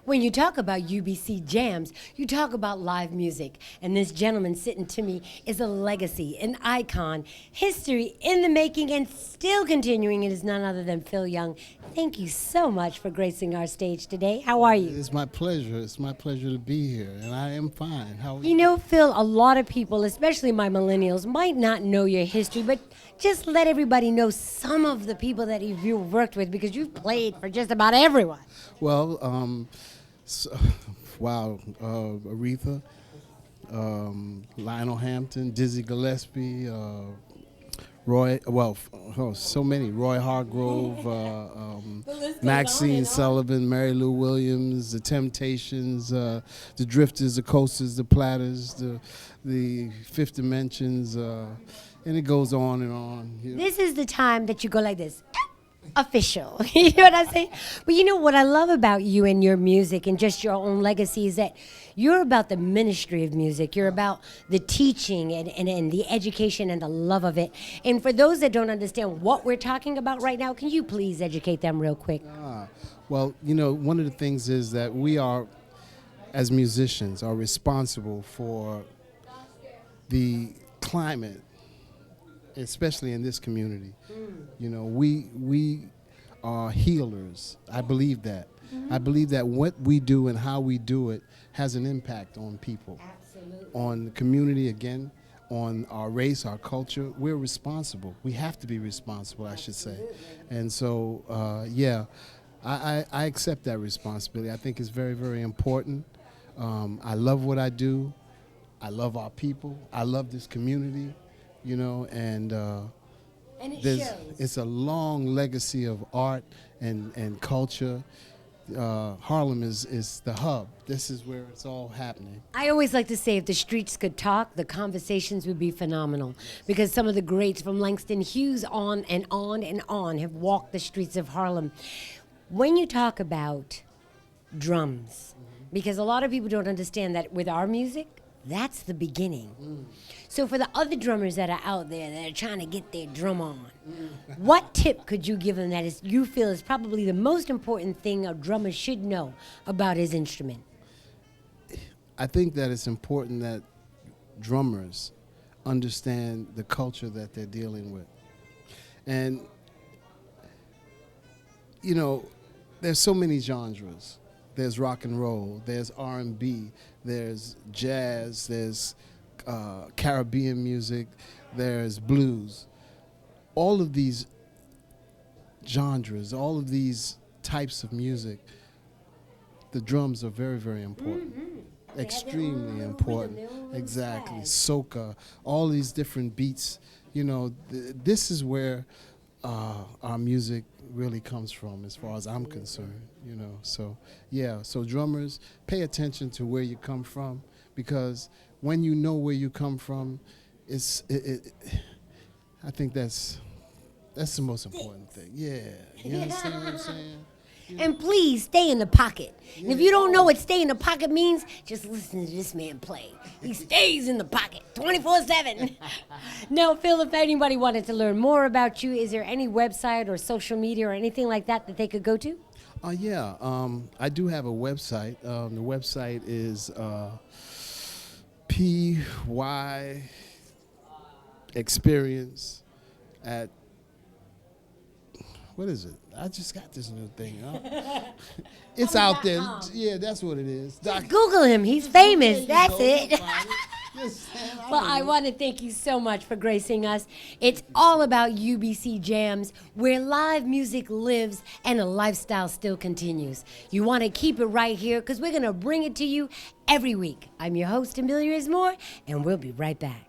When you talk about UBC Jams, you talk about live music. And this gentleman sitting to me is a legacy, an icon, history in the making, and still continuing. It is none other than Phil Young. Thank you so much for gracing our stage today. How are you? It's my pleasure. It's my pleasure to be here, and I am fine. How are You know, Phil, a lot of people, especially my millennials, might not know your history, but just let everybody know some of the people that you've worked with, because you've played for just about everyone. Well, wow, Aretha, Lionel Hampton, Dizzy Gillespie, Roy, so many. Roy Hargrove, Maxine Sullivan, Mary Lou Williams, The Temptations, The Drifters, The Coasters, The Platters, the Fifth Dimensions, and it goes on and on. You know? This is the time that you go like this. Official. You know what I'm saying? But you know what I love about you and your music and just your own legacy is that you're about the ministry of music. You're about the teaching and the education and the love of it. And for those that don't understand what we're talking about right now, can you please educate them real quick? Well, you know, one of the things is that we are, as musicians, are responsible for the climate, especially in this community. You know, we are healers. I believe that. I believe that what we do and how we do it has an impact on people. Absolutely. On the community, again, on our race, our culture. We're responsible. We have to be responsible, I should say. And so, yeah, I accept that responsibility. I think it's very, very important. I love what I do. I love our people. I love this community. You know, and it shows. It's a long legacy of art and culture. Harlem is the hub. This is where it's all happening. I always like to say if the streets could talk, the conversations would be phenomenal, because some of the greats from Langston Hughes on and on and on have walked the streets of Harlem. When you talk about drums, because a lot of people don't understand that with our music, that's the beginning. So for the other drummers that are out there that are trying to get their drum on, what tip could you give them that is you feel is probably the most important thing a drummer should know about his instrument? I think that it's important that drummers understand the culture that they're dealing with. And, you know, there's so many genres. There's rock and roll, there's R&B, there's jazz, there's Caribbean music, there's blues. All of these genres, all of these types of music, the drums are very, very important. Extremely important. Exactly. Soca, all these different beats. You know, this is where our music really comes from, as far as I'm concerned, you know. So yeah, so drummers, pay attention to where you come from, because when you know where you come from, I think that's the most important thing. Yeah, you understand what I'm saying? And please stay in the pocket. And if you don't know what stay in the pocket means, just listen to this man play. He stays in the pocket 24/7. Now, Phil, if anybody wanted to learn more about you, is there any website or social media or anything like that that they could go to? Yeah, I do have a website. The website is PY Experience at, what is it? I just got this new thing. It's out there. Yeah, that's what it is. Just Google him. He's famous. That's it. Well, I I want to thank you so much for gracing us. It's all about UBC Jams, where live music lives and a lifestyle still continues. You want to keep it right here, because we're going to bring it to you every week. I'm your host, Amelia Moore, and we'll be right back.